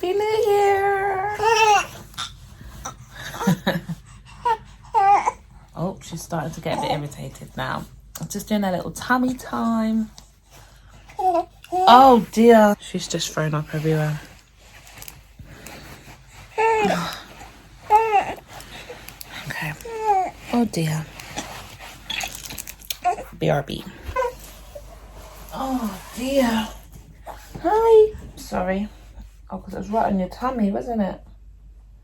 Happy New Year! Oh, she's starting to get a bit irritated now. I'm just doing a little tummy time. Oh dear. She's just thrown up everywhere. Okay. Oh dear. BRB. Oh dear. Hi. Sorry. Oh, because it was right on your tummy, wasn't it?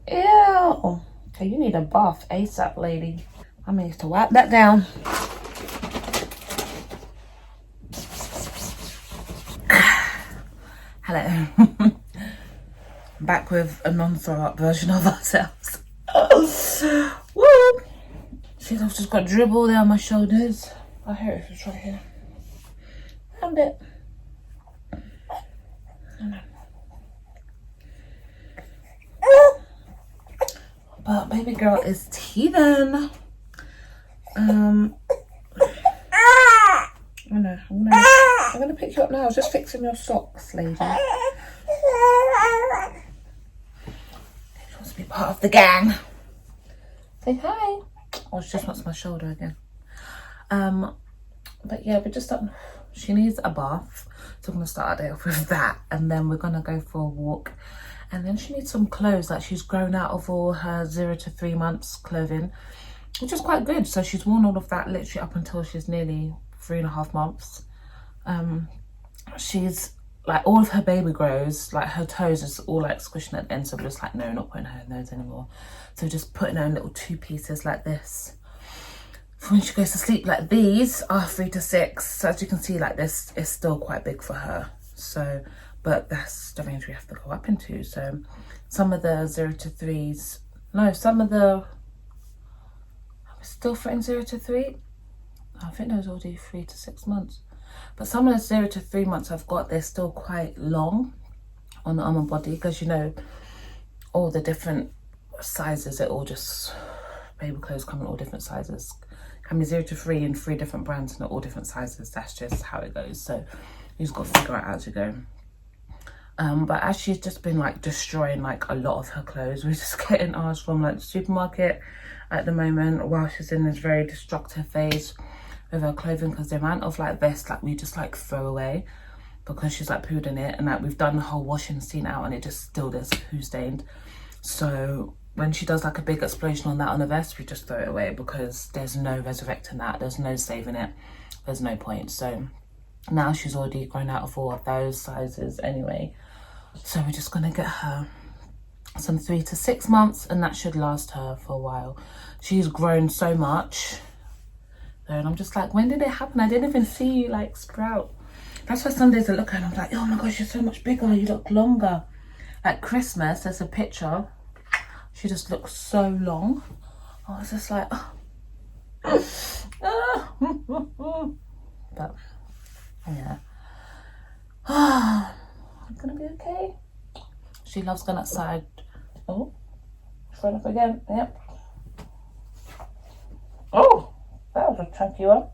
Ew. Okay, you need a bath ASAP, lady. I need to wipe that down. Hello. Back with a non-throw up version of ourselves. Woo! See, I've just got dribble there on my shoulders. Oh, here it is, right here. Found it. But baby girl is teething. I'm gonna pick you up now. I was just fixing your socks, lady. She wants to be part of the gang. Say hi. Oh, she just wants my shoulder again. But yeah, we're just done. She needs a bath, so I'm gonna start our day off with that, and then we're gonna go for a walk. And then she needs some clothes. Like, she's grown out of all her 0 to 3 months clothing, which is quite good. So she's worn all of that literally up until she's nearly 3.5 months. She's like, all of her baby grows, like her toes is all like squishing at the end. So we're just like, no, not putting her in those anymore. So just putting her in little 2 pieces like this. For when she goes to sleep, like these are 3 to 6. So as you can see, like this is still quite big for her. So, but that's the range we have to go up into. So some of the 0 to 3s, no, some of the, still fitting 0 to 3. I think those all do 3 to 6 months. But some of the 0 to 3 months I've got, they're still quite long on the arm and body, because you know, all the different sizes, it all just, baby clothes come in all different sizes. Can be 0 to 3 in 3 different brands and they're all different sizes. That's just how it goes. So you just got to figure out how to go. But as she's just been like destroying like a lot of her clothes, we're just getting ours from like the supermarket at the moment while she's in this very destructive phase with her clothing, because the amount of like vests like we just like throw away because she's like pooed in it, and like we've done the whole washing scene out and it just still does poo stained. So when she does like a big explosion on that on the vest, we just throw it away because there's no resurrecting that, there's no saving it, there's no point. So now she's already grown out of all of those sizes anyway, so we're just gonna get her some 3 to 6 months, and that should last her for a while. She's grown so much, and I'm just like, when did it happen? I didn't even see you like sprout. That's why some days I look at her and I'm like, oh my gosh, you're so much bigger, you look longer. Like Christmas, there's a picture, she just looks so long. I was just like, oh. But yeah, I'm gonna be okay. She loves going outside. Oh, thrown up again. Yep. Oh, that was a chunky one.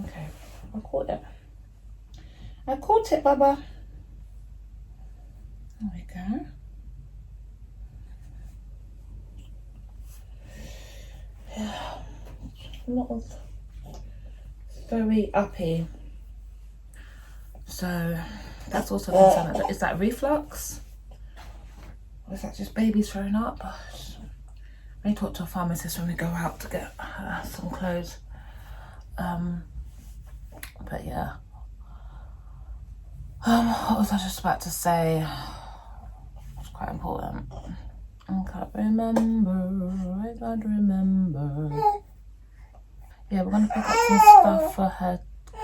Okay, I caught it. I caught it, Baba. There we go. Yeah, a lot of very uppy. So that's also a concern. Is that reflux? Or is that just babies throwing up? I talk to a pharmacist when we go out to get some clothes. But yeah. What was I just about to say? It's quite important. I can't remember. Yeah, we're gonna pick up some stuff for her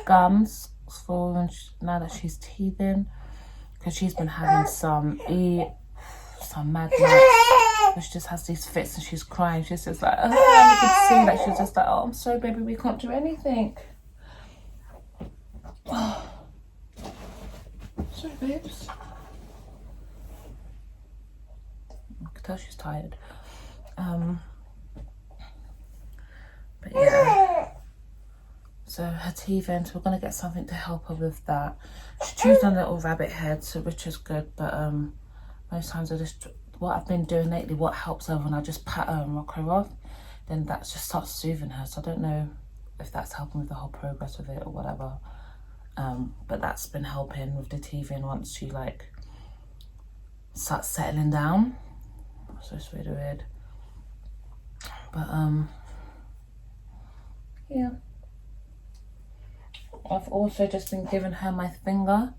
gums for when now that she's teething, because she's been having some mad nights. She just has these fits and she's crying. She's just like, oh, you can see that she's just like, oh, I'm sorry, baby, we can't do anything. Sorry, babes. I can tell she's tired. But yeah. So her teeth in, so we're gonna get something to help her with that. She chews on a little rabbit head, so which is good, but most times I just, what I've been doing lately, what helps her when I just pat her and rock her off, then that just starts soothing her. So I don't know if that's helping with the whole progress of it or whatever. But that's been helping with the teething once she like starts settling down. So it's really weird. But yeah. I've also just been giving her my finger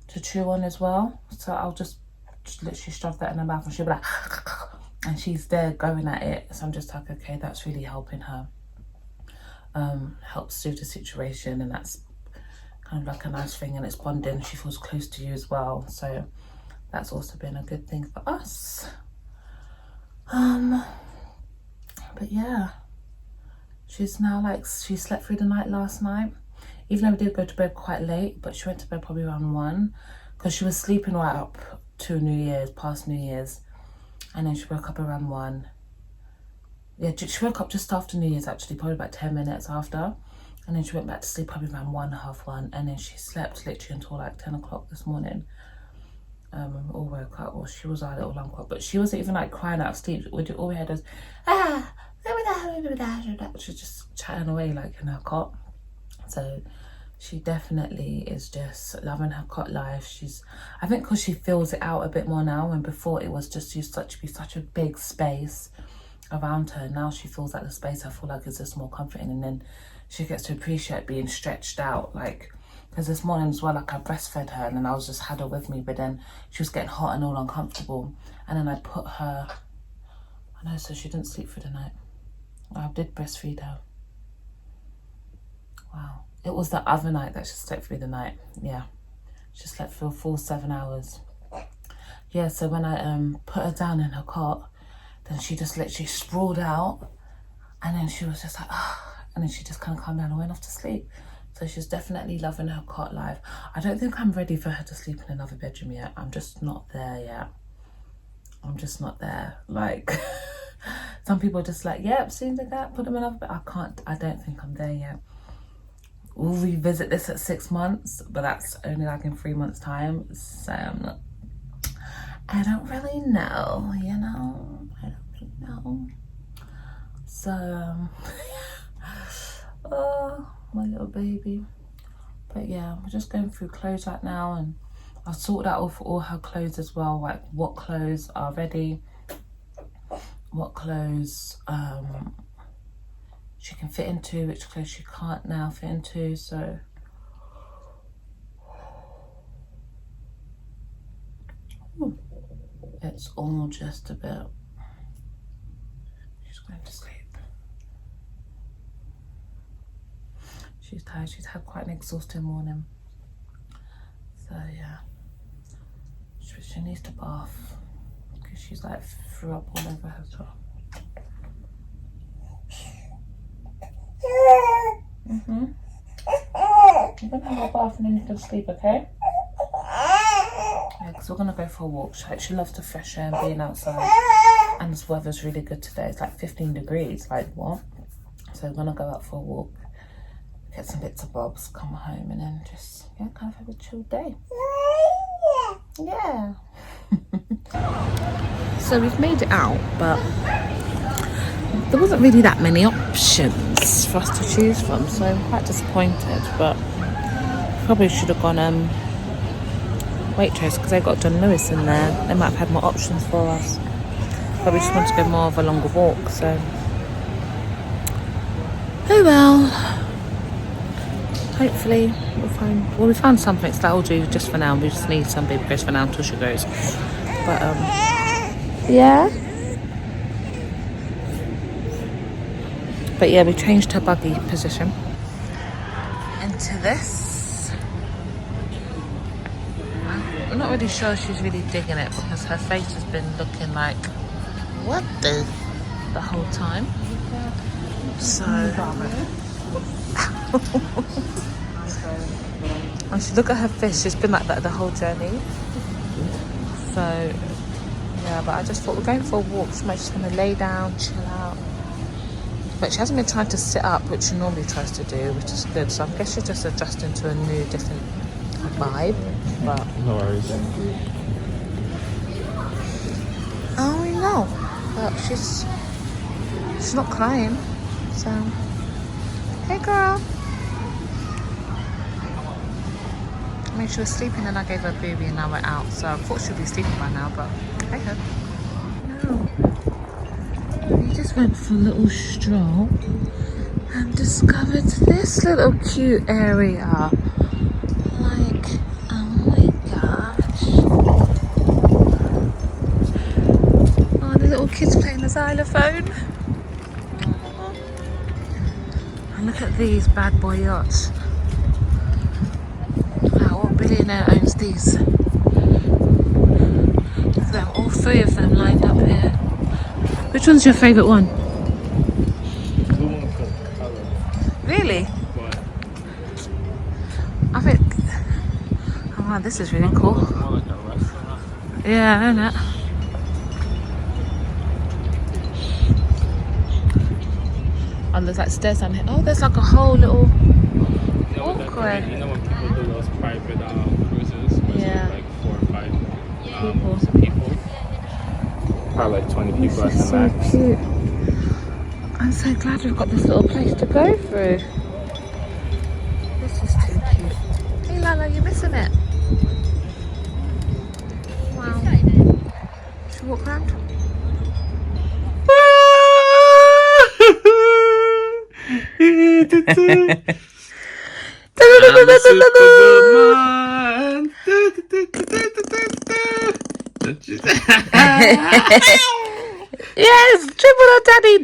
to chew on as well. So I'll just literally shove that in her mouth and she'll be like, and she's there going at it. So I'm just like, okay, that's really helping her. Helps soothe the situation, and that's kind of like a nice thing, and it's bonding. She feels close to you as well. So that's also been a good thing for us. But yeah, she's now like, she slept through the night last night. Even though we did go to bed quite late, but she went to bed probably around 1 because she was sleeping right up to New Year's, past New Year's. And then she woke up around 1. Yeah, she woke up just after New Year's actually, probably about 10 minutes after. And then she went back to sleep probably around 1, half 1. And then she slept literally until like 10 o'clock this morning. All woke up, well, she was our little alarm clock, but she wasn't even like crying out of sleep. All we had was, she was just chatting away like in her cot. So she definitely is just loving her cot life. I think because she feels it out a bit more now, and before it was just used to be such a big space around her. Now she feels like the space, I feel like, is just more comforting, and then she gets to appreciate being stretched out. Like, because this morning as well, like I breastfed her and then I was just had her with me, but then she was getting hot and all uncomfortable, and then I put her, I know, so she didn't sleep through the night. I did breastfeed her. Wow. It was the other night that she slept through the night. Yeah. She slept for a full 7 hours. Yeah, so when I put her down in her cot, then she just literally sprawled out, and then she was just like, ah, and then she just kind of calmed down and went off to sleep. So she's definitely loving her cot life. I don't think I'm ready for her to sleep in another bedroom yet. I'm just not there yet. I'm just not there. Like, some people are just like, yep, soon as that, put them in another bed. I don't think I'm there yet. We'll revisit this at 6 months, but that's only like in 3 months' time. So I don't really know, you know? I don't really know. So, oh, my little baby. But yeah, we're just going through clothes right now, and I've sorted out all her clothes as well, like what clothes are ready, what clothes she can fit into, which clothes she can't now fit into. So it's all just a bit. She's going to sleep. She's tired. She's had quite an exhausting morning. So yeah, she needs to bath because she's like threw up all over her top. You're gonna have a bath and then you can sleep, okay? Yeah, because we're gonna go for a walk. She loves the fresh air and being outside, and this weather's really good today. It's like 15 degrees. Like, what? So we're gonna go out for a walk, get some bits and bobs, come home, and then just, yeah, kind of have a chill day. Yeah. So we've made it out, but there wasn't really that many options for us to choose from, so I'm quite disappointed. But probably should have gone Waitrose, because they got John Lewis in there. They might have had more options for us, but we just want to go more of a longer walk. So oh well, hopefully we'll find, well, we found something, so that'll do just for now. We just need some Babycare for now until she goes. But yeah. But yeah, we changed her buggy position into this. I'm not really sure she's really digging it, because her face has been looking like, what the whole time. So and she, look at her face, she's been like that the whole journey. So yeah, but I just thought we're going for a walk, so I'm just gonna lay down, chill out. But she hasn't been trying to sit up, which she normally tries to do, which is good. So I guess she's just adjusting to a new, different vibe. But no worries. Oh, we know. But she's not crying. So, hey girl. I mean, she was sleeping and I gave her a booby and now we're out. So I thought she'd be sleeping by now, but hey ho. No. We just went for a little stroll and discovered this little cute area. Like, oh my gosh. Oh, the little kids playing the xylophone. And look at these bad boy yachts. Wow, what billionaire owns these? Them, all three of them lined up here. Which one's your favourite one? The one called Koala. Really? What? I think... Oh wow, this is really cool. More like a restaurant. Yeah, I know that. Oh, there's like stairs down here. Oh, there's like a whole little walkway. You know when people do those private cruises where Yeah. it's like 4 or 5 People. Probably like 20 people at This the is so max. cute. I'm so glad we've got this little place to go through. This is too cute. Hey Lala, you're missing it. Wow. Should we walk around? Yes, triple or daddy.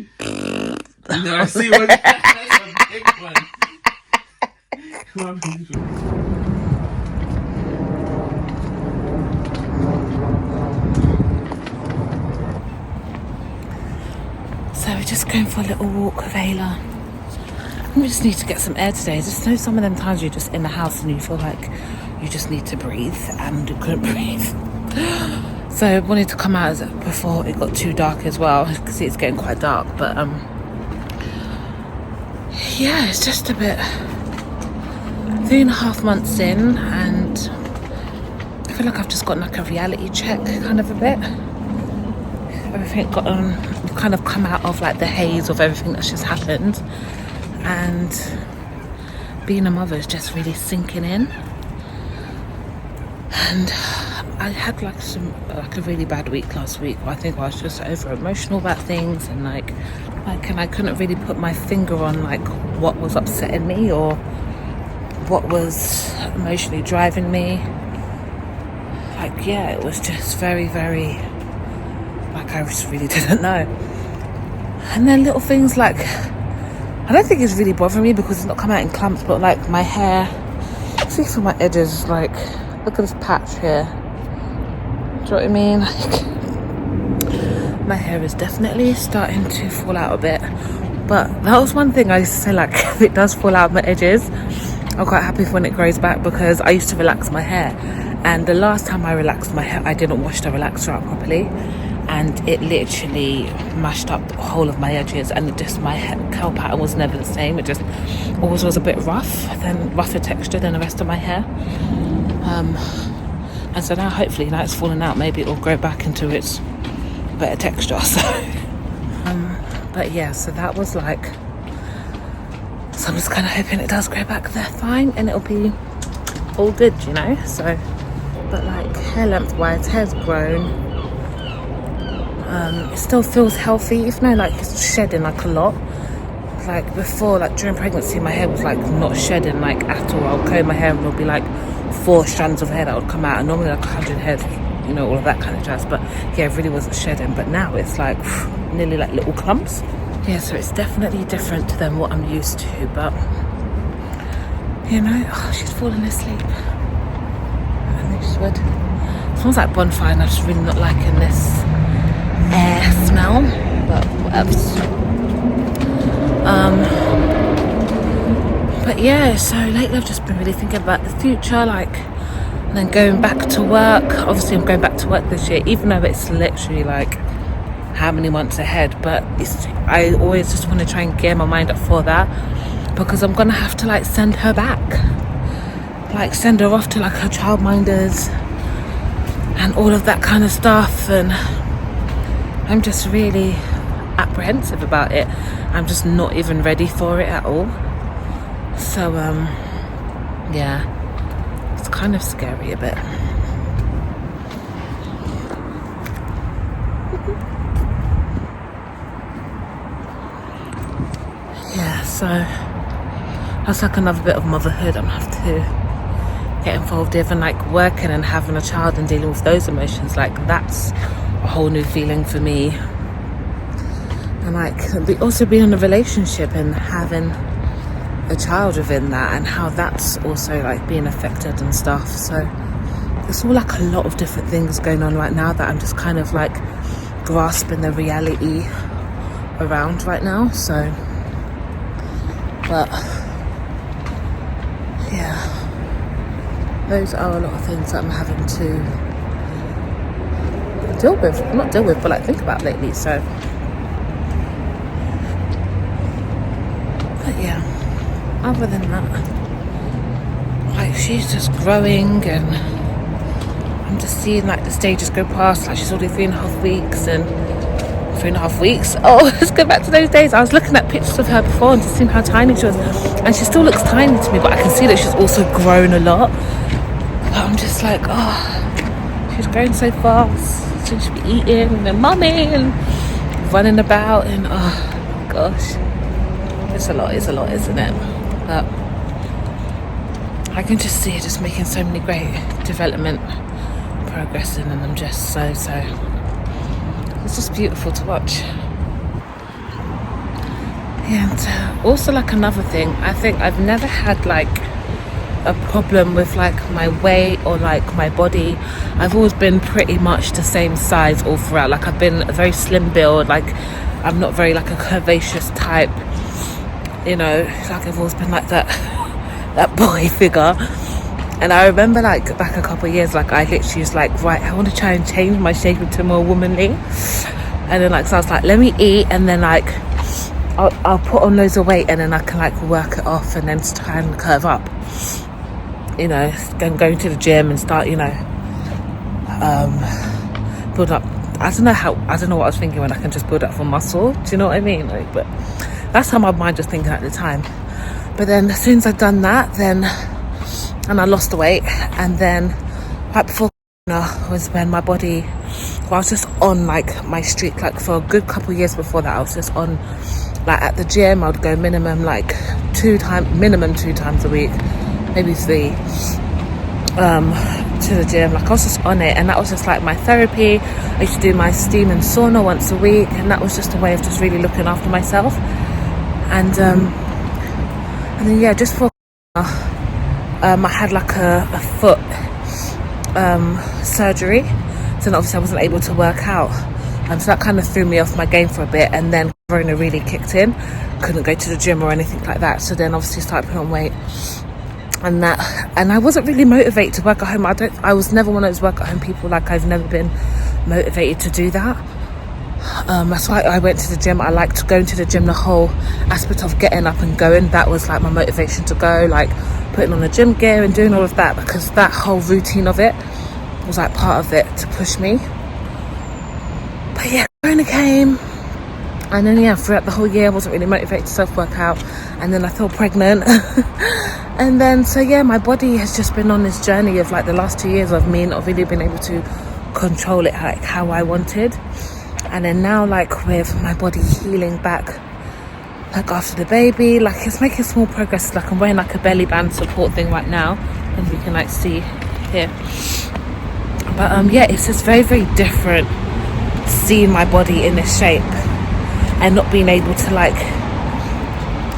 No, I see what that's a big one. Come on, So we're just going for a little walk with Ayla. We just need to get some air today. Just know some of them times you're just in the house and you feel like you just need to breathe and you couldn't breathe. So I wanted to come out before it got too dark as well. You can see it's getting quite dark, but yeah, it's just a bit 3.5 months in and I feel like I've just gotten like a reality check kind of a bit. Everything got kind of come out of like the haze of everything that's just happened, and being a mother is just really sinking in. And I had like a really bad week last week. I think I was just over emotional about things and like and I couldn't really put my finger on like what was upsetting me or what was emotionally driving me. Like yeah, it was just very, very like I just really didn't know. And then little things like, I don't think it's really bothering me because it's not come out in clumps, but like my hair, see from my edges, like look at this patch here. Do you know what I mean? Like my hair is definitely starting to fall out a bit. But that was one thing I used to say, like if it does fall out my edges, I'm quite happy when it grows back because I used to relax my hair. And the last time I relaxed my hair, I didn't wash the relaxer out properly. And it literally mashed up the whole of my edges, and it just my curl pattern was never the same. It just always was a bit rougher texture than the rest of my hair. And so now hopefully now it's falling out, maybe it'll grow back into its better texture. So but yeah, so that was like, so I'm just kind of hoping it does grow back there fine and it'll be all good, you know. So but like hair length wise, hair's grown. It still feels healthy, even though like it's shedding like a lot. Like before, like during pregnancy, my hair was like not shedding like at all. I'll comb my hair and there'll be like 4 strands of hair that would come out, and normally like 100 hairs, you know, all of that kind of jazz. But yeah, it really wasn't shedding. But now it's like nearly like little clumps. Yeah, so it's definitely different than what I'm used to. But you know, oh, she's falling asleep. I knew she would. It smells like bonfire, and I'm just really not liking this air smell, but whatever. But yeah, so lately I've just been really thinking about the future, like, and then going back to work. Obviously I'm going back to work this year, even though it's literally like how many months ahead, but I always just want to try and gear my mind up for that, because I'm gonna have to like send her back, like send her off to like her childminders and all of that kind of stuff, and I'm just really apprehensive about it. I'm just not even ready for it at all. So yeah, it's kind of scary a bit. Yeah, so that's like another bit of motherhood I'm gonna have to get involved with, and like working and having a child and dealing with those emotions, like that's a whole new feeling for me. And like also being in a relationship and having a child within that, and how that's also like being affected and stuff. So there's all like a lot of different things going on right now that I'm just kind of like grasping the reality around right now. So, but yeah, those are a lot of things that I'm having to not deal with, but like think about lately. So, but yeah, other than that, like she's just growing, and I'm just seeing like the stages go past. Like she's already 3.5 weeks, and 3.5 weeks. Oh, let's go back to those days. I was looking at pictures of her before and just seeing how tiny she was, and she still looks tiny to me, but I can see that she's also grown a lot. But I'm just like, oh, she's grown so fast. She should be eating and mummy and running about, and oh gosh, it's a lot, isn't it? But I can just see her just making so many great development, progressing, and I'm just so it's just beautiful to watch. And also like another thing, I think I've never had like a problem with like my weight or like my body. I've always been pretty much the same size all throughout. Like I've been a very slim build, like I'm not very like a curvaceous type, you know, like I've always been like that boy figure. And I remember like back a couple of years, like I literally was like, right, I want to try and change my shape into more womanly. And then like, so I was like, let me eat, and then like I'll put on loads of weight, and then I can like work it off, and then try and curve up, you know, then going to the gym and start, you know, build up. I don't know what I was thinking when I can just build up for muscle. Do you know what I mean? Like, but that's how my mind was thinking at the time. But then as soon as I'd done that, then, and I lost the weight, and then right before was when my body, well, I was just on like my streak, like for a good couple of years before that, I was just on, like at the gym, I would go minimum 2 times a week, maybe 3, to the gym. Like I was just on it, and that was just like my therapy. I used to do my steam and sauna once a week, and that was just a way of just really looking after myself. And then yeah, just for I had like a foot surgery, so then obviously I wasn't able to work out, so that kind of threw me off my game for a bit. And then Corona really kicked in, couldn't go to the gym or anything like that, so then obviously started putting on weight, and I wasn't really motivated to work at home. I was never one of those work at home people. Like I've never been motivated to do that. That's why I went to the gym. I liked going to the gym, the whole aspect of getting up and going. That was like my motivation to go, like putting on the gym gear and doing all of that, because that whole routine of it was like part of it to push me. But yeah, Corona came, and then yeah, throughout the whole year I wasn't really motivated to self-work out, and then I fell pregnant. And then so yeah, my body has just been on this journey of like the last 2 years of me not really being able to control it like how I wanted. And then now, like with my body healing back, like after the baby, like it's making small progress. Like I'm wearing like a belly band support thing right now, and you can like see here. But yeah, it's just very, very different seeing my body in this shape and not being able to like,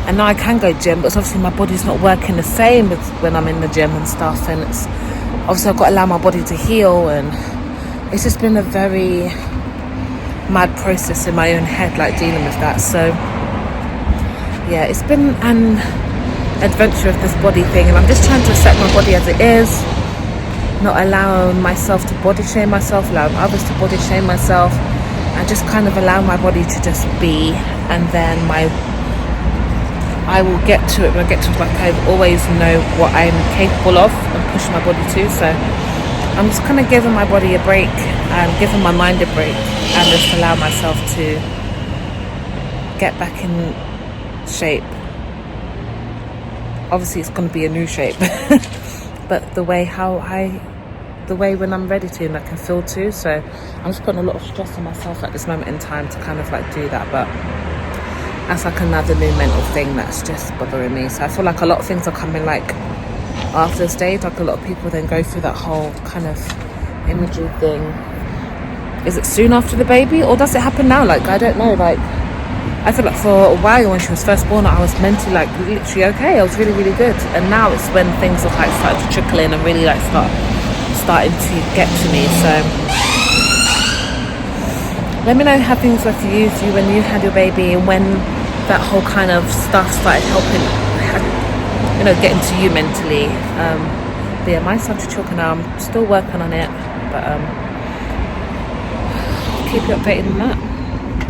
and now I can go gym, but obviously my body's not working the same as when I'm in the gym and stuff. And it's obviously I've got to allow my body to heal, and it's just been a very mad process in my own head, like dealing with that. So yeah, it's been an adventure of this body thing, and I'm just trying to accept my body as it is, not allowing myself to body shame myself, allowing others to body shame myself, I just kind of allow my body to just be, and then I will get to it when I get to it. Like I always know what I'm capable of and push my body to. So I'm just kind of giving my body a break and giving my mind a break, and just allow myself to get back in shape. Obviously it's going to be a new shape but the way when I'm ready to and I can feel to. So I'm just putting a lot of stress on myself at this moment in time to kind of like do that, but that's like another new mental thing that's just bothering me. So I feel like a lot of things are coming like after the stage. Like a lot of people then go through that whole kind of imagery thing. Is it soon after the baby, or does it happen now? Like I don't know. Like I feel like for a while when she was first born, I was mentally like literally okay. I was really, really good. And now it's when things are like starting to trickle in and really like starting to get to me. So let me know how things were for you when you had your baby, and when that whole kind of stuff started helping, you know, getting to you mentally. But yeah, mine's started to choke now. I'm still working on it, but I'll keep you updated on that.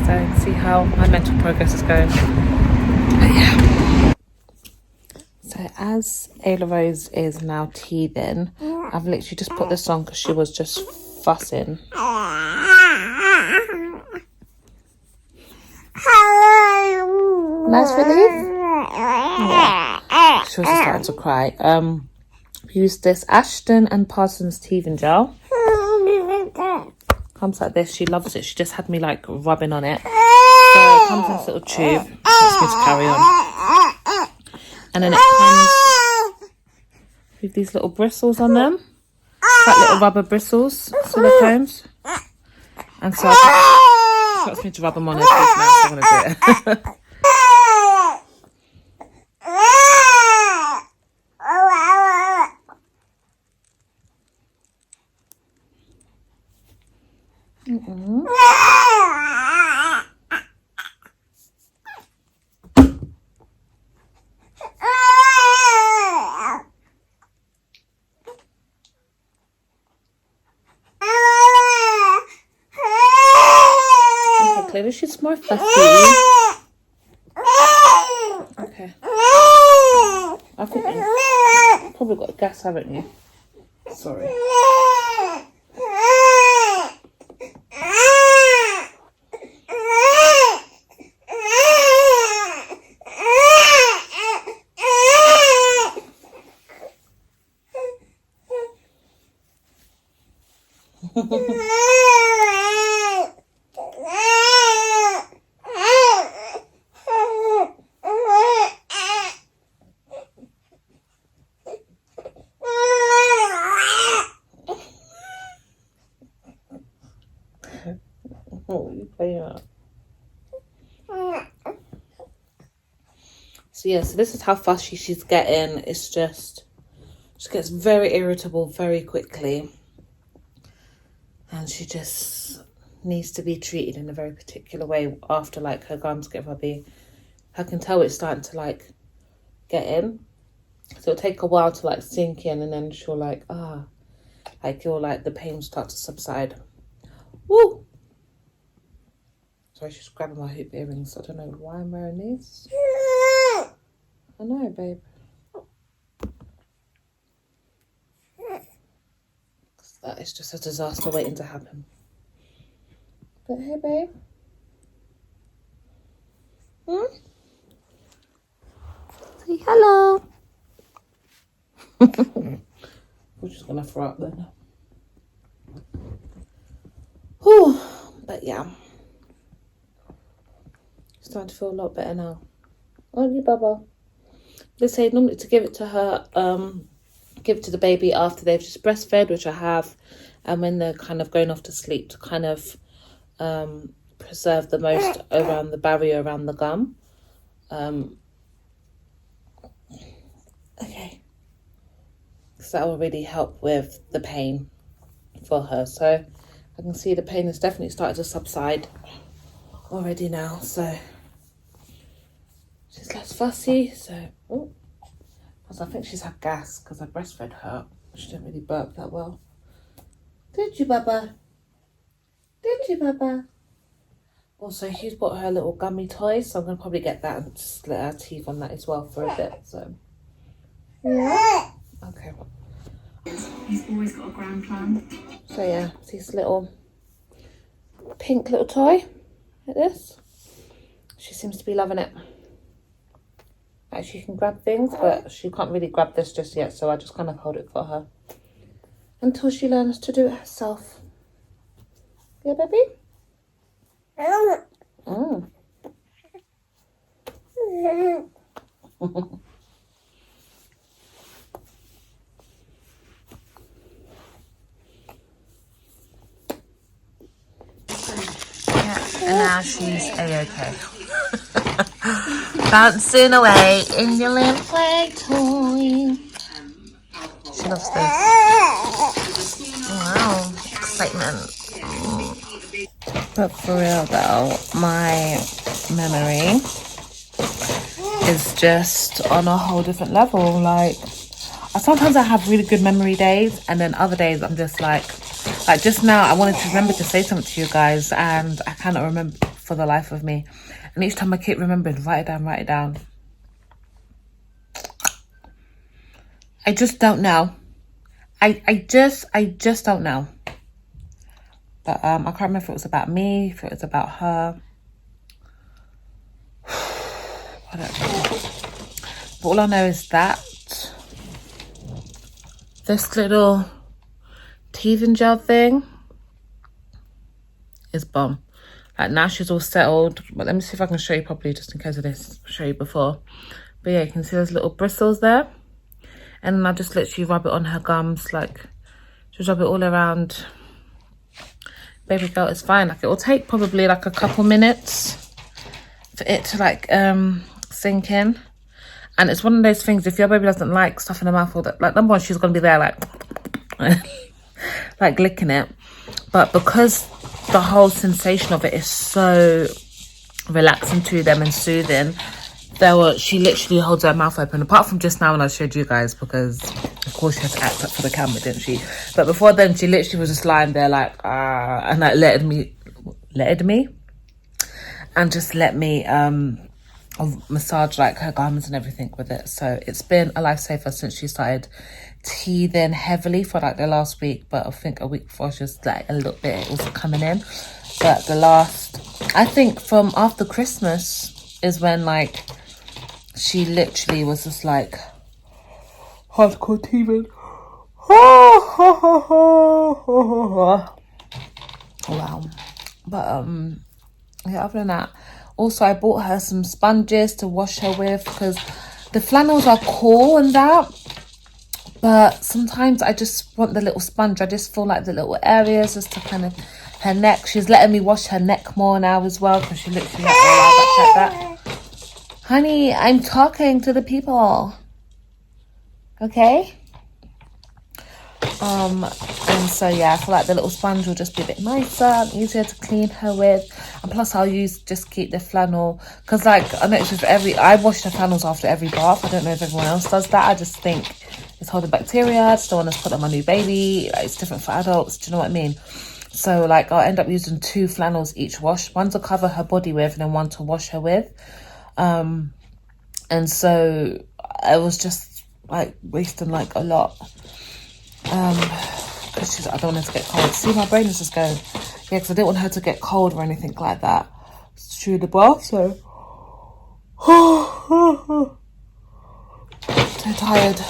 So see how my mental progress is going. But yeah. So as Ayla Rose is now teething, I've literally just put this on because she was just fussing. Nice relief? Yeah. She was just starting to cry. Use this Ashton and Parsons teething gel. Comes like this. She loves it. She just had me like rubbing on it. So it comes in this little tube. That's me to carry on. And then it comes with these little bristles on them. Like little rubber bristles, silicones. And so she wants me to rub them on her teeth now, so I'm going to do it. Clearly she's more fussy. Okay. I think you've probably got gas, haven't you? Sorry. So yeah, so this is how fussy she's getting. It's just, she gets very irritable very quickly, and she just needs to be treated in a very particular way after like her gums get rubby. I can tell it's starting to like get in, so it'll take a while to like sink in, and then she'll like you'll like the pain will start to subside. Woo! Sorry, she's grabbing my hoop earrings. I don't know why I'm wearing these. I know, babe. That is just a disaster waiting to happen. But hey, babe. Say hello. We're just gonna throw up then. Whew. But yeah. Starting to feel a lot better now. Aren't you, Bubba? They say normally to give it to her, give it to the baby after they've just breastfed, which I have, and when they're kind of going off to sleep, to kind of preserve the most around the barrier around the gum. Okay. So that will really help with the pain for her. So I can see the pain is definitely starting to subside already now. So she's less fussy. So, because I think she's had gas because I breastfed her. She didn't really burp that well. Did you, Baba? Did you, Baba? Also, he's bought her little gummy toy, so I'm going to probably get that and split her teeth on that as well for a bit. So, yeah. Okay. He's always got a grand plan. So, yeah, it's his little pink little toy like this. She seems to be loving it. Like, she can grab things, but she can't really grab this just yet, so I just kind of hold it for her until she learns to do it herself. Yeah, baby? Mm. And now she's a-okay. Bouncing away in your little play toy. She loves this. Wow, excitement. But for real though, my memory is just on a whole different level. Like, sometimes I have really good memory days, and then other days I'm just like just now I wanted to remember to say something to you guys, and I cannot remember for the life of me. And each time I keep remembering, write it down. I just don't know. I just don't know. But I can't remember if it was about me, if it was about her. I don't know. But all I know is that this little teething gel thing is bomb. Like, now she's all settled. But let me see if I can show you properly, just in case I didn't show you before. But yeah, you can see those little bristles there. And then I just literally rub it on her gums, like, just rub it all around. Baby girl is fine. Like, it will take probably like a couple minutes for it to like sink in. And it's one of those things, if your baby doesn't like stuff in her mouth, or that, like, number one, she's gonna be there like like licking it. But because the whole sensation of it is so relaxing to them and soothing, she literally holds her mouth open, apart from just now when I showed you guys, because of course she had to act up for the camera, didn't she? But before then, she literally was just lying there like and like letting me and just let me massage like her garments and everything with it. So it's been a lifesaver since she started teething heavily for like the last week. But I think a week before, she was like a little bit also coming in. But I think from after Christmas is when like she literally was just like hardcore teething. Wow. But yeah, other than that, also I bought her some sponges to wash her with, because the flannels are cool and that, but sometimes I just want the little sponge. I just feel like the little areas just to kind of her neck. She's letting me wash her neck more now as well, because she literally like that. Honey, I'm talking to the people. Okay? And so yeah, I feel like the little sponge will just be a bit nicer and easier to clean her with. And plus I'll just keep the flannel, because like I noticed with I wash the flannels after every bath. I don't know if everyone else does that. I just think it's holding bacteria. I just don't want to put on my new baby. Like, it's different for adults. Do you know what I mean? So like I'll end up using 2 flannels each wash. One to cover her body with, and then one to wash her with. And so I was just like wasting like a lot. Because I don't want her to get cold. See, my brain is just going, yeah, because I didn't want her to get cold or anything like that through the bath. So so tired.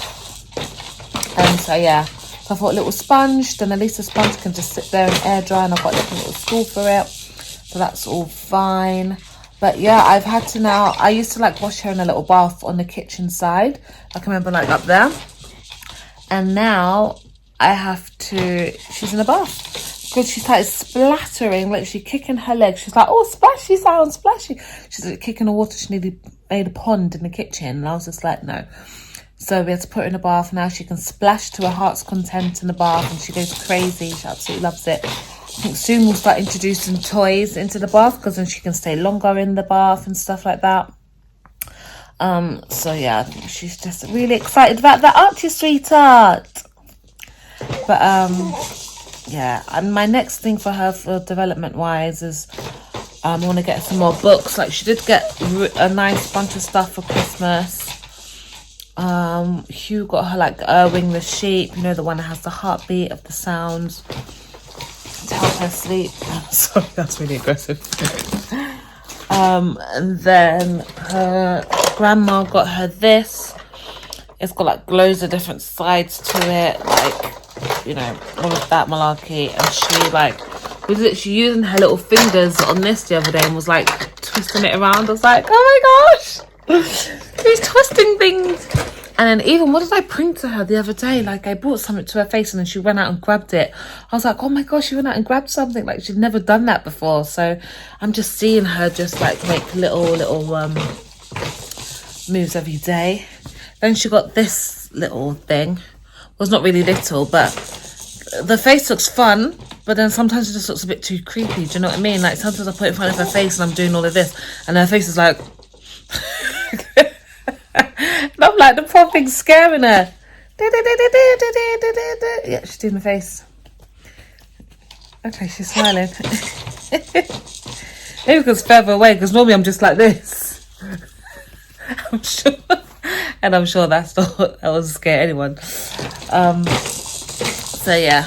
And so yeah, so I thought a little sponge, then at least the sponge can just sit there and air dry, and I've got like a little stool for it, so that's all fine. But yeah, I've had to now, I used to like wash her in a little bath on the kitchen side, I can remember like up there, and now I have to, she's in a bath, because she started splattering, literally kicking her legs. She's like, oh, splashy sound, splashy. She's like kicking the water. She nearly made a pond in the kitchen, and I was just like, no. So we had to put her in a bath. Now she can splash to her heart's content in the bath, and she goes crazy. She absolutely loves it. I think soon we'll start introducing toys into the bath, because then she can stay longer in the bath and stuff like that. So yeah, I think she's just really excited about that, aren't you, sweetheart? But yeah, and my next thing for her for development wise is I want to get some more books. Like, she did get a nice bunch of stuff for Christmas. Hugh got her like Erwing the sheep, you know, the one that has the heartbeat of the sounds to help her sleep. Sorry, that's really aggressive. And then her grandma got her this. It's got like loads of different sides to it, like, you know, all of that malarkey. And she like was literally using her little fingers on this the other day and was like twisting it around. I was like, oh my gosh, she's twisting things. And then even, what did I bring to her the other day? Like, I brought something to her face and then she went out and grabbed it. I was like, oh my gosh, she went out and grabbed something. Like, she'd never done that before. So I'm just seeing her just like make little moves every day. Then she got this little thing. Well, it's not really little, but the face looks fun. But then sometimes it just looks a bit too creepy. Do you know what I mean? Like, sometimes I put it in front of her face and I'm doing all of this. And her face is like... And I'm like, the poor thing's scaring her. Yeah, she's doing the face. Okay, she's smiling. Maybe because it's further away, because normally I'm just like this. I'm sure. And I'm sure that wasn't scare anyone. So yeah.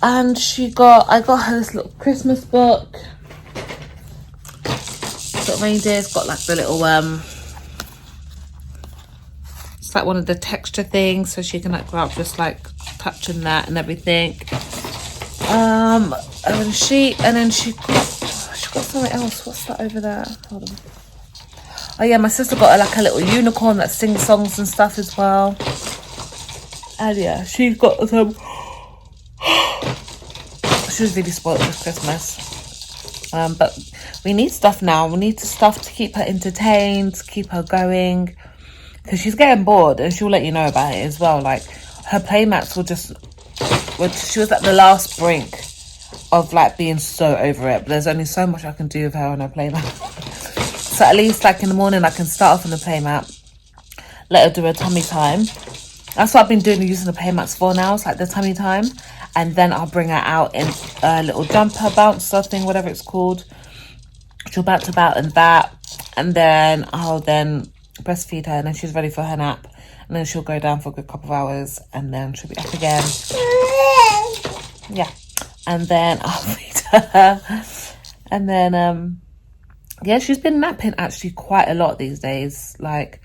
And I got her this little Christmas book. It's got reindeers, got like the little it's like one of the texture things, so she can like go out just like touching that and everything. And then she got something else. What's that over there? Hold on. Oh yeah, my sister got her like a little unicorn that sings songs and stuff as well. And yeah, she got some. She was really spoiled for Christmas. But we need stuff now. We need stuff to keep her entertained, to keep her going. Because she's getting bored, and she'll let you know about it as well. Like, her playmats she was at the last brink of like being so over it. But there's only so much I can do with her on her playmat. So at least like in the morning I can start off on the playmat, let her do her tummy time. That's what I've been doing, using the playmats for now. It's like the tummy time. And then I'll bring her out in a little jumper bouncer thing, whatever it's called. She'll bounce about in that. And then I'll breastfeed her, and then she's ready for her nap, and then she'll go down for a good couple of hours, and then she'll be up again. Yeah. And then I'll feed her, and then yeah, she's been napping actually quite a lot these days. Like,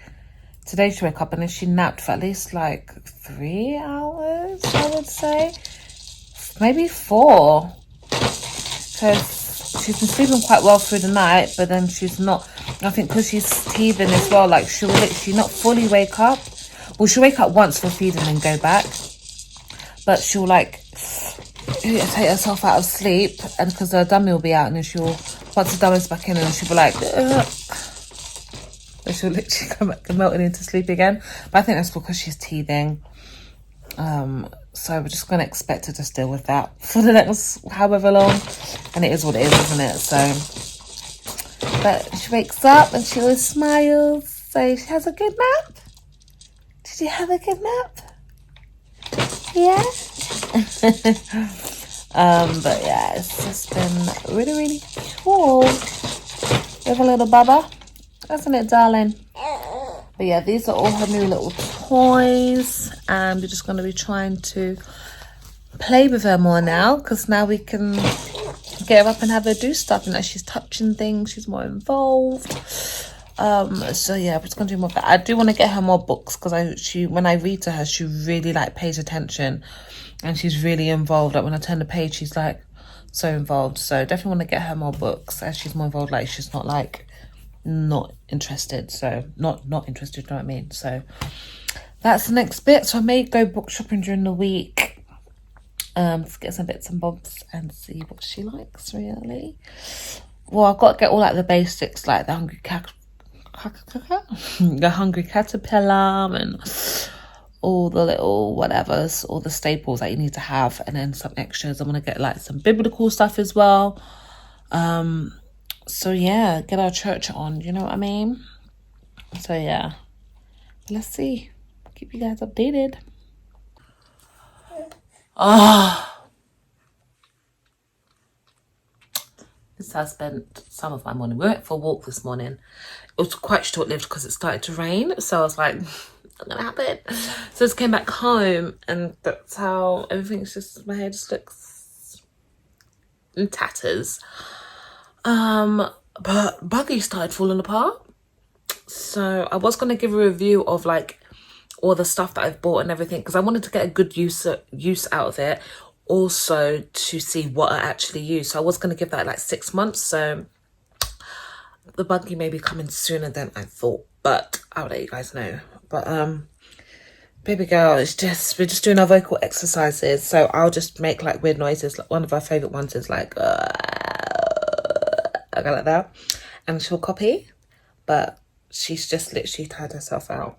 today she woke up and then she napped for at least like 3 hours, I would say, maybe 4, because she's been sleeping quite well through the night, but then she's not. I think because she's teething as well, like she'll literally not fully wake up. Well, she'll wake up once for feeding and go back, but she'll like take herself out of sleep, and because her dummy will be out, and then once the dummy's back in, and she'll be like, ugh. So she'll literally come back melting into sleep again. But I think that's because she's teething. So we're just going to expect her to just deal with that for the next however long. And it is what it is, isn't it? So, but she wakes up and she always smiles. So she has a good nap. Did you have a good nap? Yeah? But yeah, it's just been really, really cool with a little bubba. Isn't it, darling? But yeah, these are all her new little toys, and we're just going to be trying to play with her more now, because now we can get her up and have her do stuff, and as she's touching things, she's more involved. So yeah, we're just going to do more of that. I do want to get her more books, because when I read to her, she really like pays attention, and she's really involved. Like when I turn the page, she's like so involved. So definitely want to get her more books as she's more involved. Like, she's not like not interested, so not interested, you know what I mean? So that's the next bit. So I may go book shopping during the week, to get some bits and bobs and see what she likes, really. Well, I've got to get all like the basics, like the hungry caterpillar and all the little whatevers, all the staples that you need to have, and then some extras. I'm gonna get like some biblical stuff as well. So yeah, get our church on, you know what I mean? So yeah, let's see. Keep you guys updated. This is how I spent some of my morning. We went for a walk this morning. It was quite short-lived because it started to rain. So I was like, not gonna happen. So I just came back home and that's how everything's just, my hair just looks in tatters. But Buggy started falling apart. So I was going to give a review of like all the stuff that I've bought and everything because I wanted to get a good use out of it. Also to see what I actually use. So I was going to give that like 6 months. So the Buggy may be coming sooner than I thought. But I'll let you guys know. But baby girl, we're just doing our vocal exercises. So I'll just make like weird noises. Like one of our favourite ones is like I go like that, and she'll copy, but she's just literally tired herself out.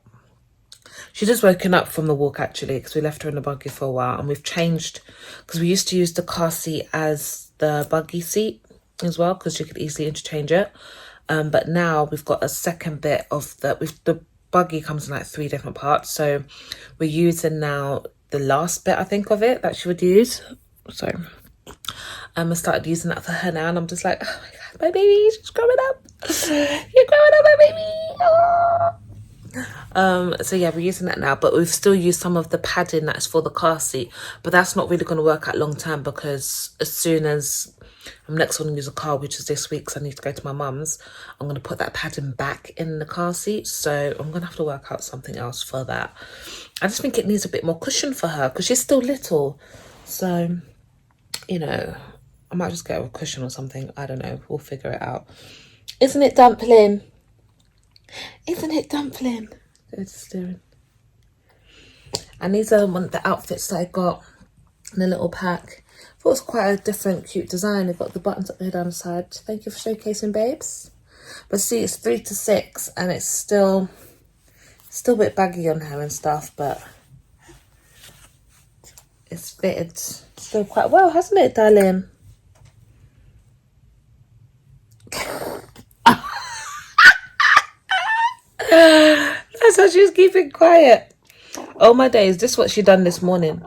She's just woken up from the walk actually because we left her in the buggy for a while and we've changed because we used to use the car seat as the buggy seat as well because you could easily interchange it, but now we've got a second bit of the buggy comes in like 3 different parts, so we're using now the last bit I think of it that she would use. So I started using that for her now and I'm just like, oh my god, my baby, she's growing up. You're growing up, my baby. Oh. So yeah, we're using that now, but we've still used some of the padding that's for the car seat, but that's not really going to work out long term because as soon as I'm next going to use a car, which is this week because I need to go to my mum's, I'm going to put that padding back in the car seat, so I'm going to have to work out something else for that. I just think it needs a bit more cushion for her because she's still little, so you know, I might just get her a cushion or something. I don't know. We'll figure it out. Isn't it, Dumpling? Isn't it, Dumpling? Go to steering. And these are one of the outfits that I got in a little pack. I thought it was quite a different, cute design. They've got the buttons up here down the side. Thank you for showcasing, babes. But see, it's 3 to 6 and it's still a bit baggy on her and stuff, but it's fitted still quite well, hasn't it, darling? That's how she's keeping quiet. Oh my days, this is what she done this morning.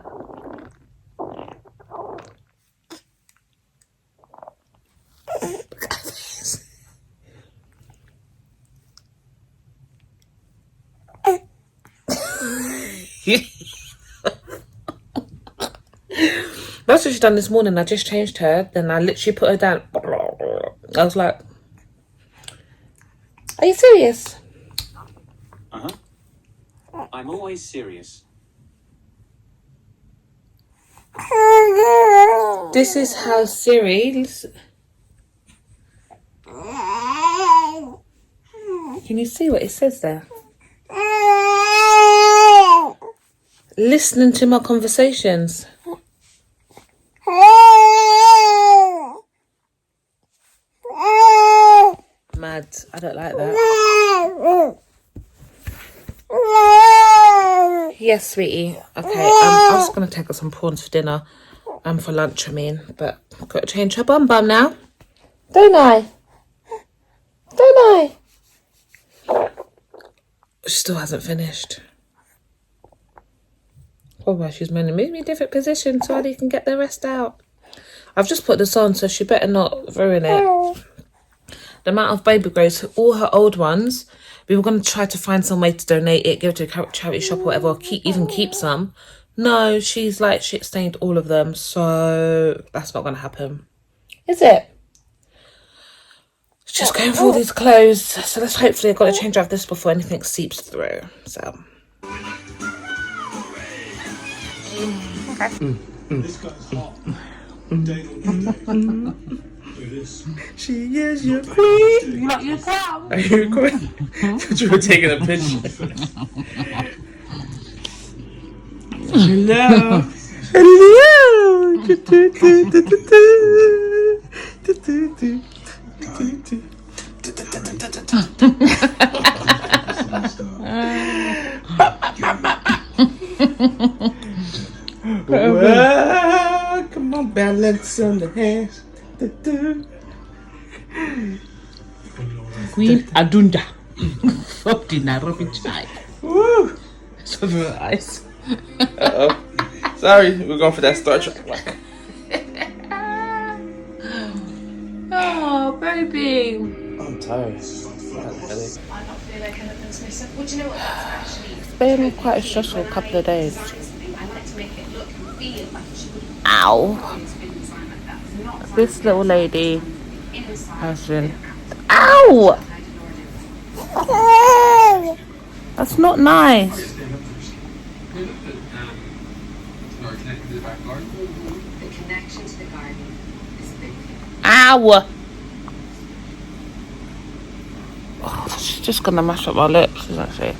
That's what she done this morning. I just changed her, then I literally put her down. I was like, are you serious? I'm always serious. This is how Siri... Can you see what it says there? Listening to my conversations. Mad. I don't like that. Yes, sweetie. Okay, I was going to take her some prawns for dinner. For lunch, I mean. But I've got to change her bum now. Don't I? Don't I? She still hasn't finished. Oh, well, she's meant to move me a different position so Addy can get the rest out. I've just put this on, so she better not ruin it. The amount of baby grows, all her old ones, we were going to try to find some way to donate it, give it to a charity shop or whatever, or keep some. No, she's like shit stained all of them, so that's not going to happen. Is it? It's just going for all these clothes, so let's hopefully, I've got to change out this before anything seeps through, so. Okay. This guy's hot. Day on day. She is your queen. Not your tongue. Are you queen? You were taking a picture. Hello. Well, come on, balance on the hands. Queen Adunda. Fuck the Nairobi child. Woo! So the eyes. Uh-oh. Sorry, we're going for that Star Trek one. Oh. baby. I'm tired. I had a headache. I not feel like anything's missing. Well, do you know what that's actually? It's been quite a stressful couple of days. I like to make it look and feel like it should. Ow. It's been designed like that. It's not This little lady inside. has been... Ow! That's not nice. The connection to the garden is a big thing. Ow! Oh, she's just gonna mash up my lips, isn't she?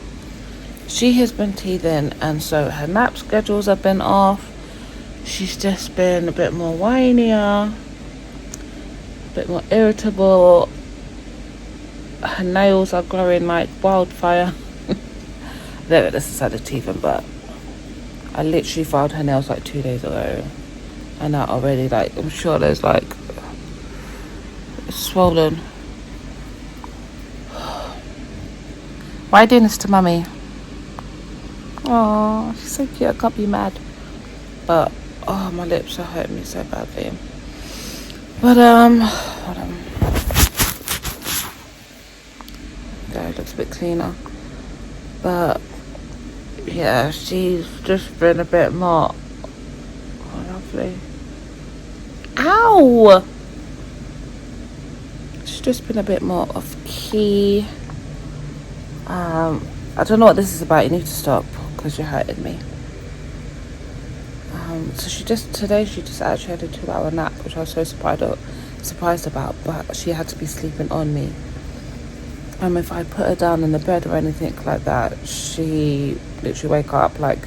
She has been teething, and so her nap schedules have been off. She's just been a bit more whinier, a bit more irritable. Her nails are growing like wildfire. I don't know if this is how the teething, but I literally filed her nails like 2 days ago, and now already, like, I'm sure there's like, it's swollen. Why are you doing this to mummy? Oh, she's so cute. I can't be mad. But oh, my lips are hurting me so badly. But hold on. There, it looks a bit cleaner. But yeah, she's just been a bit more. Oh, lovely. Ow! She's just been a bit more off key. I don't know what this is about. You need to stop because you're hurting me. So today she just actually had a 2-hour nap, which I was so surprised about, but she had to be sleeping on me. If I put her down in the bed or anything like that, she literally wake up. Like,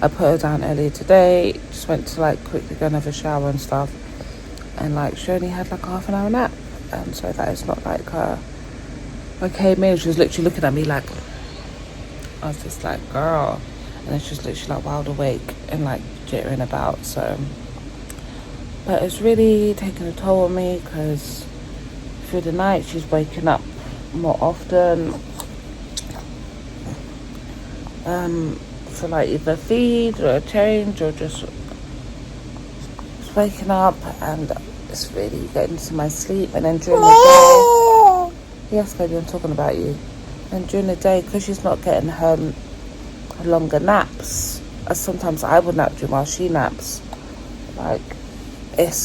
I put her down earlier today, just went to like quickly go and have a shower and stuff, and like she only had like a half an hour nap, and so that is not like her. I came in, she was literally looking at me like, I was just like, girl. And then she was literally like wide awake and like jittering about. So, but it's really taking a toll on me because through the night she's waking up more often. For like either feed or a change or just waking up, and it's really getting to my sleep. And then during the day, yes baby, I'm talking about you. And during the day, because she's not getting her longer naps, as sometimes I would nap during while she naps, like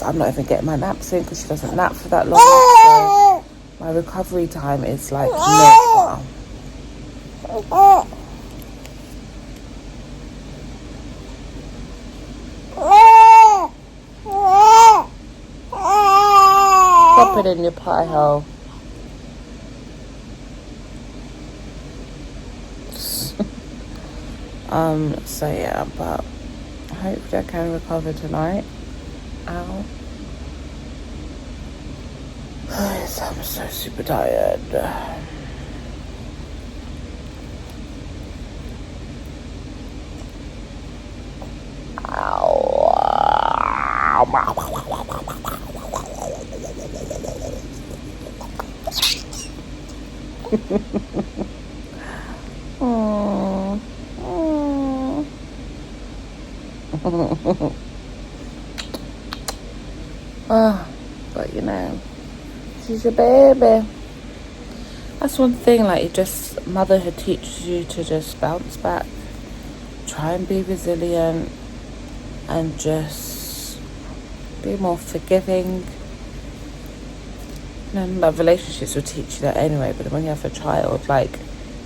I'm not even getting my naps in because she doesn't nap for that long. So my recovery time is like nil. Pop it in your pie hole. So yeah, but hopefully I can recover tonight. Ow. I'm so super tired. But you know, she's a baby. That's one thing, like, motherhood teaches you to just bounce back, try and be resilient, and just be more forgiving. And like, relationships will teach you that anyway, but when you have a child, like,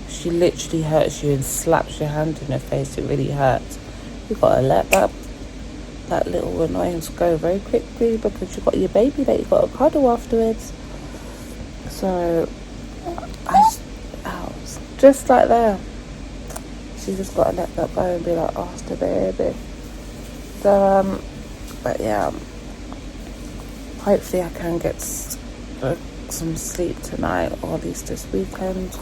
she literally hurts you and slaps your hand in her face, it really hurts. You gotta let that little annoyance go very quickly because you got your baby that you got to cuddle afterwards. So I was just like there. She just got to let that go and be like, oh, it's the baby. So but yeah, hopefully I can get some sleep tonight, or at least this weekend.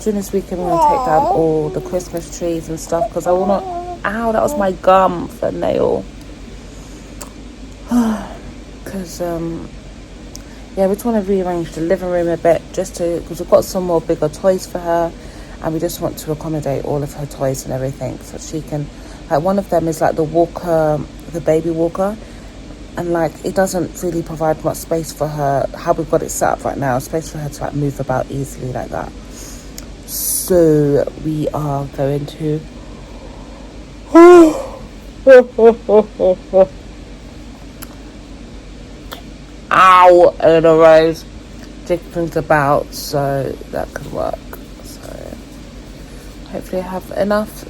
During this weekend we're gonna take down all the Christmas trees and stuff because I will not. Ow, that was my gum for a nail. Because yeah, we just want to rearrange the living room a bit, because we've got some more bigger toys for her, and we just want to accommodate all of her toys and everything, so she can, like, one of them is like the walker, the baby walker, and like it doesn't really provide much space for her. How we've got it set up right now, space for her to like move about easily like that. So we are going to ow, in a rose, dig things about so that could work. So hopefully I have enough.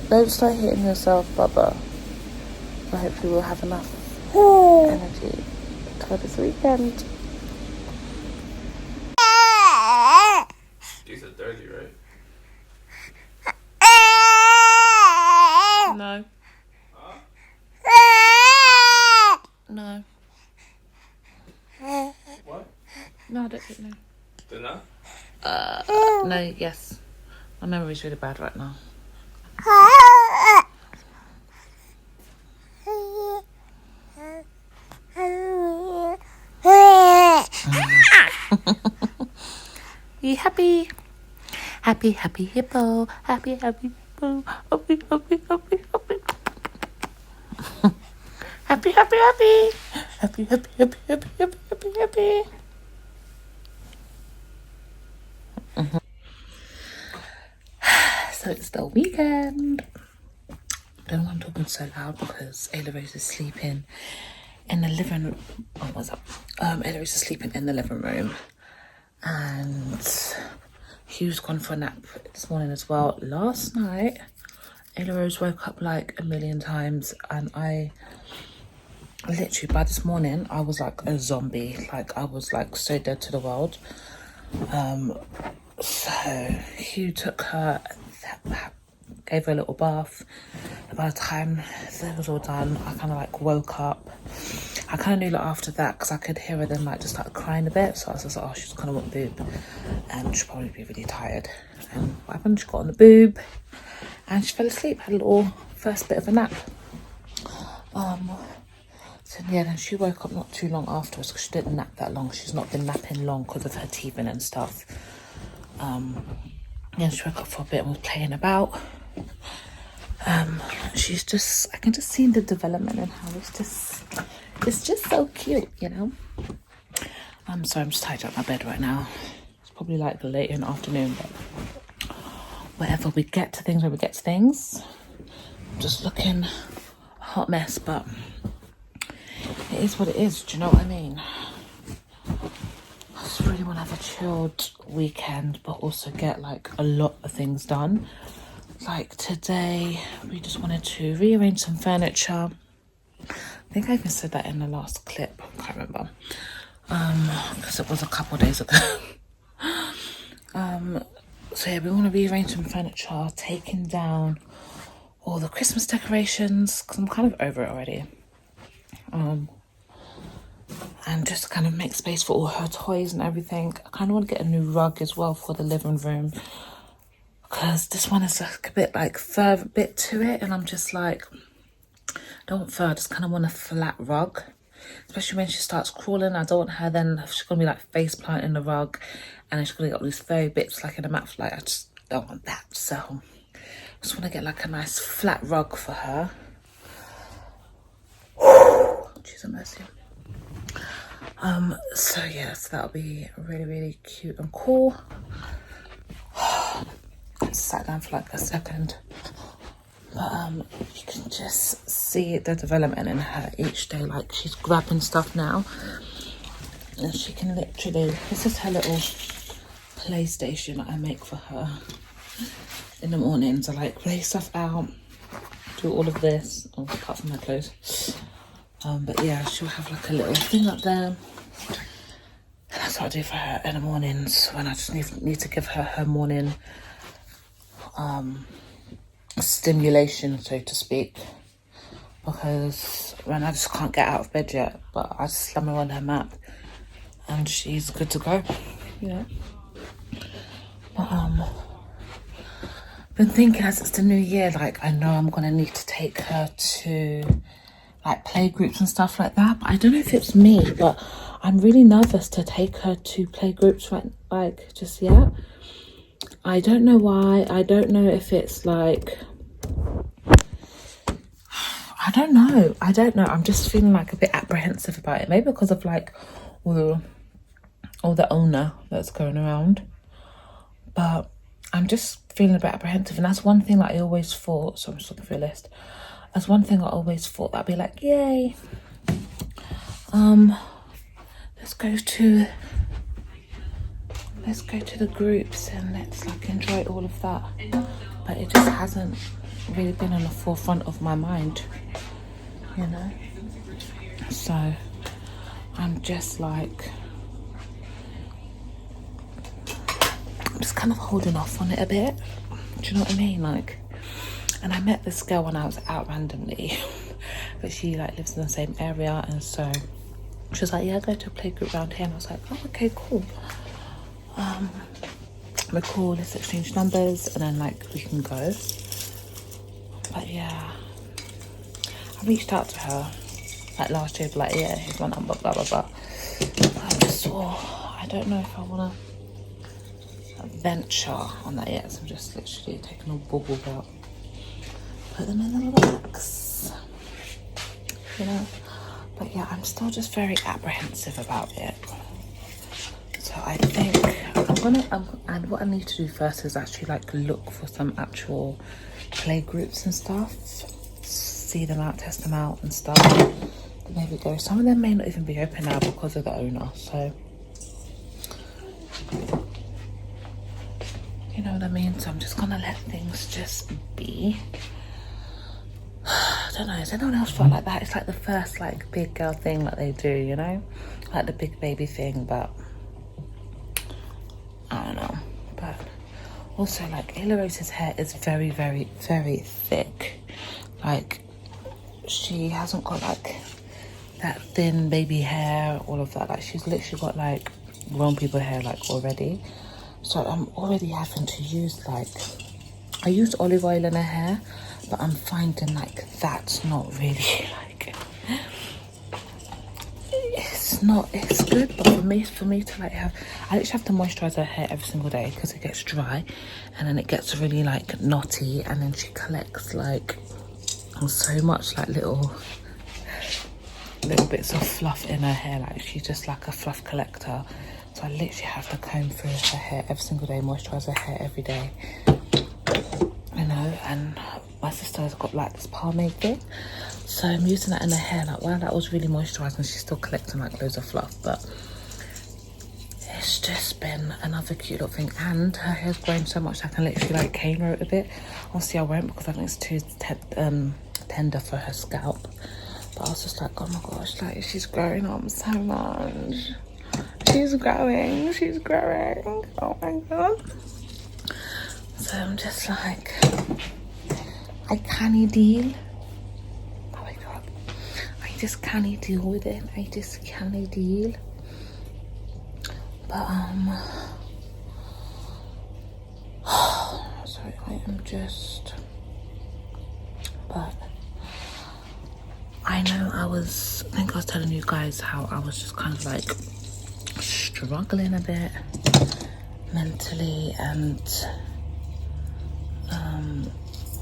Don't start hitting yourself, Bubba. But hopefully we'll have enough energy for this weekend. These are dirty, right? No. No. What? No, I don't think no. They're not? No, yes. My memory's really bad right now. You happy? Happy, happy hippo. Happy, happy hippo. Happy, happy, happy, happy. Happy, happy, happy. Happy, happy, happy, happy, happy, happy, happy. So it's the weekend. I don't know why I'm talking so loud because Ayla Rose is sleeping in the living room. Oh, what's up? Ayla Rose is sleeping in the living room. And Hugh's gone for a nap this morning as well. Last night, Ayla Rose woke up like a million times, and I literally, by this morning, I was like a zombie. Like, I was like so dead to the world. So Hugh took her, gave her a little bath. By the time that was all done, I kind of like woke up. I kind of knew like after that, because I could hear her then like just start crying a bit. So I was just like, oh, she's kind of want boob, and she'll probably be really tired. And what happened? She got on the boob, and she fell asleep. Had a little first bit of a nap. So yeah, then she woke up not too long afterwards because she didn't nap that long. She's not been napping long because of her teething and stuff. Yeah, she woke up for a bit and was playing about. She's just, I can just see the development and how it's just so cute, you know. So I'm just tied up my bed right now. It's probably like late in the afternoon, but whatever, we get to things when we get to things. Just looking a hot mess, but it is what it is, do you know what I mean? I just really want to have a chilled weekend, but also get like a lot of things done. Like today, we just wanted to rearrange some furniture. I think I even said that in the last clip, I can't remember. Because it was a couple of days ago. So yeah, we want to rearrange some furniture, taking down all the Christmas decorations, because I'm kind of over it already. And just kind of make space for all her toys and everything. I kind of want to get a new rug as well for the living room, because this one is like a bit like fur bit to it, and I'm just like, I don't want fur, I just kind of want a flat rug, especially when she starts crawling. I don't want her then, she's gonna be like face planting the rug, and then she's gonna get all these furry bits like in a mat. Like, I just don't want that. So I just want to get like a nice flat rug for her. She's a mercy. So yes, that'll be really, really cute and cool. I sat down for like a second, but you can just see the development in her each day. Like, she's grabbing stuff now, and she can literally, this is her little PlayStation that I make for her in the mornings. I like play stuff out, do all of this, apart from my clothes. But yeah, she'll have like a little thing up there. And that's what I do for her in the mornings, when I just need to give her her morning stimulation, so to speak. Because when I just can't get out of bed yet, but I just slam her on her mat and she's good to go, you know. But been thinking, as it's the new year, like, I know I'm gonna need to take her to like play groups and stuff like that, but I don't know if it's me, but I'm really nervous to take her to play groups right, like, just yet. I don't know why. I don't know if it's like, I I don't know. I'm just feeling like a bit apprehensive about it. Maybe because of like all the owner that's going around. But I'm just feeling a bit apprehensive. And that's one thing that I always thought. So I'm just looking for a list. That's one thing I always thought that I'd be like, yay. Let's go to the groups and let's like enjoy all of that. But it just hasn't really been on the forefront of my mind, you know. So I'm just like, I'm just kind of holding off on it a bit. Do you know what I mean? Like, and I met this girl when I was out randomly, but she like lives in the same area, and so she was like, yeah, go to a playgroup around here. And I was like, oh, okay, cool. We're cool, let's exchange numbers and then like we can go. But yeah, I reached out to her like last year, like, yeah, here's my number, blah blah blah. I just I don't know if I want to venture on that yet, so I'm just literally taking all bubbles out, put them in the box, you know. But yeah, I'm still just very apprehensive about it. So I think and what I need to do first is actually like look for some actual play groups and stuff, see them out, test them out and stuff. There we go. Some of them may not even be open now because of the owner, so you know what I mean. So I'm just gonna let things just be. I don't know, has anyone else felt like that? It's like the first like big girl thing that they do, you know, like the big baby thing, but I don't know. But also like Ella Rose's hair is very, very, very thick. Like she hasn't got like that thin baby hair, all of that. Like she's literally got like grown people hair like already. So I'm already having to use like, I used olive oil in her hair, but I'm finding like that's not really like, it's good, but for me to like have, I literally have to moisturize her hair every single day because it gets dry and then it gets really like knotty, and then she collects like so much like little bits of fluff in her hair. Like she's just like a fluff collector. So I literally have to comb through her hair every single day, moisturize her hair every day, you know. And my sister has got like this pomade thing, so I'm using that in her hair. Like while that was really moisturizing, she's still collecting like loads of fluff, but it's just been another cute little thing. And her hair's grown so much I can literally like cane row it a bit. Obviously I won't because I think it's too tender for her scalp, but I was just like, oh my gosh, like she's growing up so much. She's growing, oh my god. So I'm just like, I can't deal. Oh my god, I just can't deal with it. I just can't deal. But sorry, I am just, but I know I think I was telling you guys how I was just kind of like struggling a bit mentally and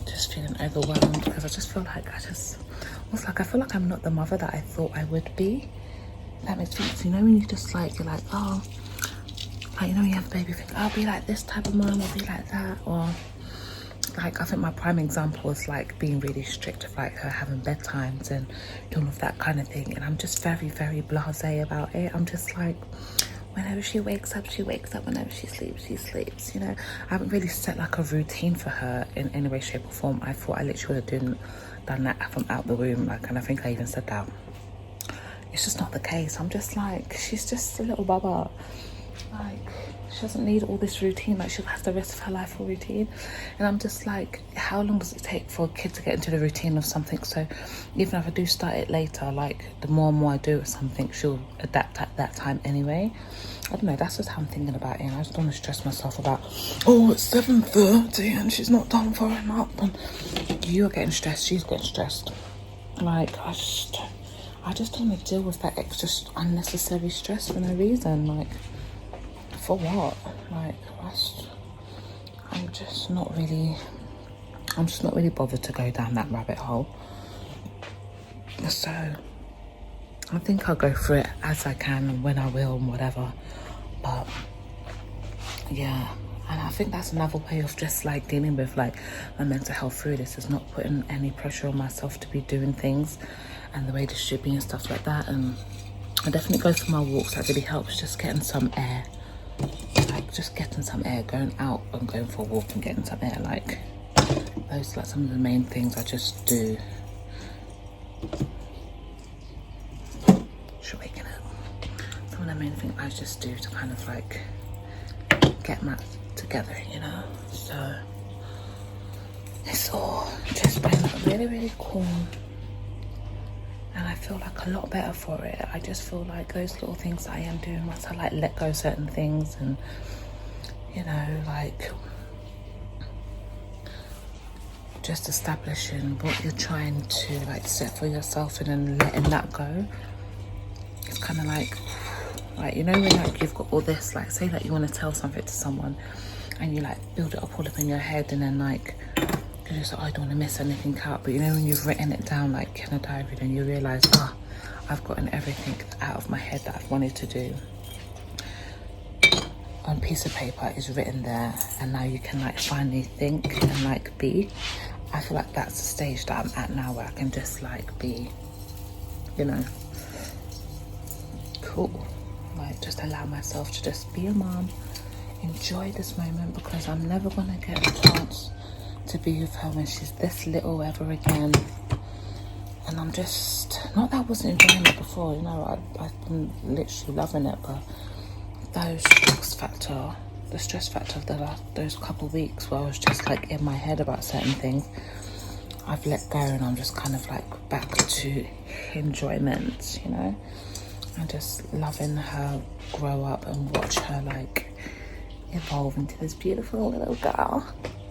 just feeling overwhelmed because I just feel like I feel like I'm not the mother that I thought I would be. That makes sense. You know, when you just like, you're like, oh, like, you know, you have a baby, you think, I'll be like this type of mom, I'll be like that. Or like, I think my prime example was like being really strict with like her having bedtimes and doing all of that kind of thing. And I'm just very, very blasé about it. I'm just like, whenever she wakes up, she wakes up. Whenever she sleeps, you know. I haven't really set like a routine for her in any way, shape or form. I thought I literally would have done that from out the womb. Like, and I think I even said that. It's just not the case. I'm just like, she's just a little baba. Like, she doesn't need all this routine. Like, she'll have the rest of her life for routine. And I'm just like, how long does it take for a kid to get into the routine of something? So even if I do start it later, like the more and more I do something, she'll adapt at that time anyway. I don't know, that's just how I'm thinking about it. And I just don't want to stress myself about, oh, it's 7:30 and she's not done throwing up. And you're getting stressed, she's getting stressed. Like, I just don't want to deal with that extra unnecessary stress for no reason. Like, for what? Like, I'm just not really bothered to go down that rabbit hole. So I think I'll go through it as I can and when I will and whatever. But yeah, and I think that's another way of just like dealing with like my mental health through this, is not putting any pressure on myself to be doing things and the way this should be and stuff like that. And I definitely go for my walks. That really helps, just getting some air, like just getting some air, going out and going for a walk and getting some air. Like those are like some of the main things I just do. Should waking up. Some of the main things I just do to kind of like get my together, you know. So it's all just been really, really cool. And I feel like a lot better for it. I just feel like those little things that I am doing once I like let go of certain things, and you know, like just establishing what you're trying to like set for yourself and then letting that go. It's kind of like you know, when like you've got all this, like say that you want to tell something to someone and you like build it up all up in your head, and then like you're just like, oh, I don't want to miss anything out. But you know, when you've written it down like in a diary, then you realise, oh, I've gotten everything out of my head that I've wanted to do on piece of paper, is written there, and now you can like finally think and like be. I feel like that's the stage that I'm at now, where I can just like be, you know, cool. Like just allow myself to just be a mom, enjoy this moment, because I'm never gonna get a chance to be with her when she's this little ever again. And I'm just, not that I wasn't enjoying it before, you know, I've been literally loving it, but the stress factor of those couple of weeks where I was just like in my head about certain things, I've let go, and I'm just kind of like back to enjoyment, you know, and just loving her grow up and watch her like evolve into this beautiful little girl.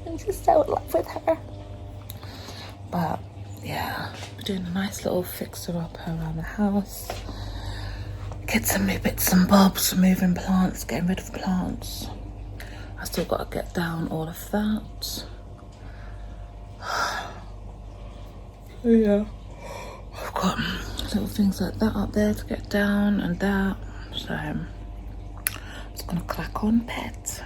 I'm just so in love with her. But yeah, we're doing a nice little fixer up around the house. Get some new bits and bobs, moving plants, getting rid of plants. I still got to get down all of that. So yeah, I've got little things like that up there to get down and that. So I'm just gonna crack on pets.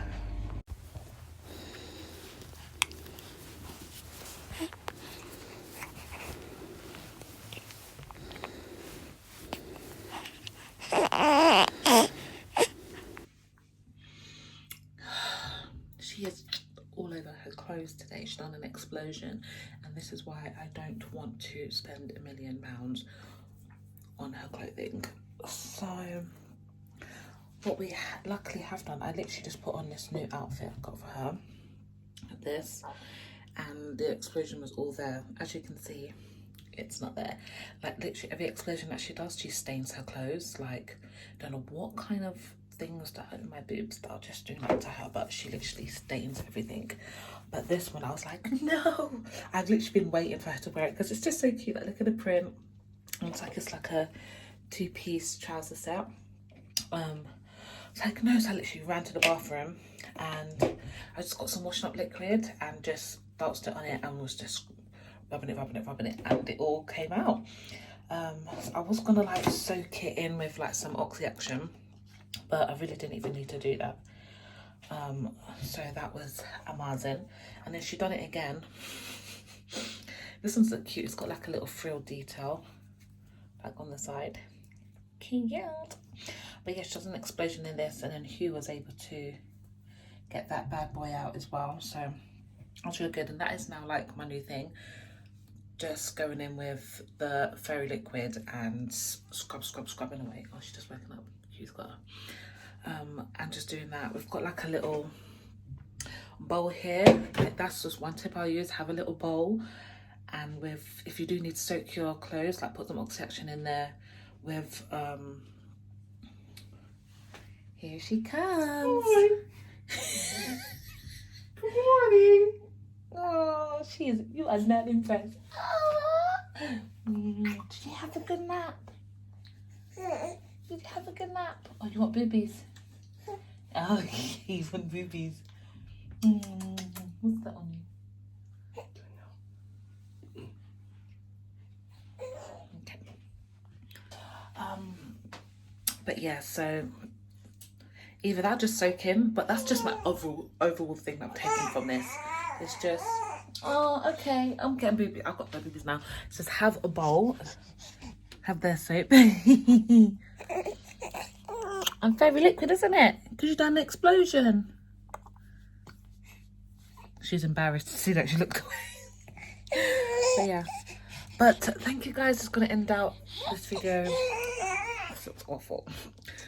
She is all over her clothes today. She's done an explosion, and this is why I don't want to spend £1 million on her clothing. So what we luckily have done, I literally just put on this new outfit I got for her, this, and the explosion was all there. As you can see, it's not there. Like literally every explosion that she does, she stains her clothes. Like, don't know what kind of things that my boobs that are just doing that to her, but she literally stains everything. But this one, I was like, no, I've literally been waiting for her to wear it because it's just so cute. Like, look at the print. It's like a 2-piece trouser set. It's like, no, so I literally ran to the bathroom and I just got some washing up liquid and just doused it on it and was just rubbing it, and it all came out. I was gonna like soak it in with like some Oxy Action, but I really didn't even need to do that. So that was amazing. And then she done it again. This one's so cute. It's got like a little frill detail like on the side. Cute. But yeah, she does an explosion in this, and then Hugh was able to get that bad boy out as well. So that's really good, and that is now like my new thing. Just going in with the fairy liquid and scrubbing away. Oh, she's just waking up. Hugh's got her. And just doing that. We've got like a little bowl here. Like, that's just one tip I'll use. Have a little bowl, and with, if you do need to soak your clothes, like put some Oxy Action in there with here she comes. Good morning. Oh, you are not impressed. Did you have a good nap? Did you have a good nap? Oh, you want boobies? Oh, you want boobies. What's that on you? Okay. But yeah, so either that just soak in, but that's just my overall thing that I'm taking from this. It's just, oh, okay, I'm getting boobies. I've got no boobies now. It says have a bowl, have their soap. I'm very liquid, isn't it? Because you've done an explosion. She's embarrassed to see that she looked away. So yeah. But thank you guys. It's going to end out this video. This looks awful.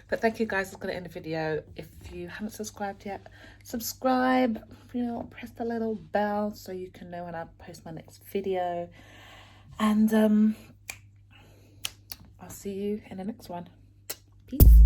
But thank you guys. It's going to end the video. If you haven't subscribed yet, subscribe. You know, press the little bell so you can know when I post my next video. And I'll see you in the next one. Peace.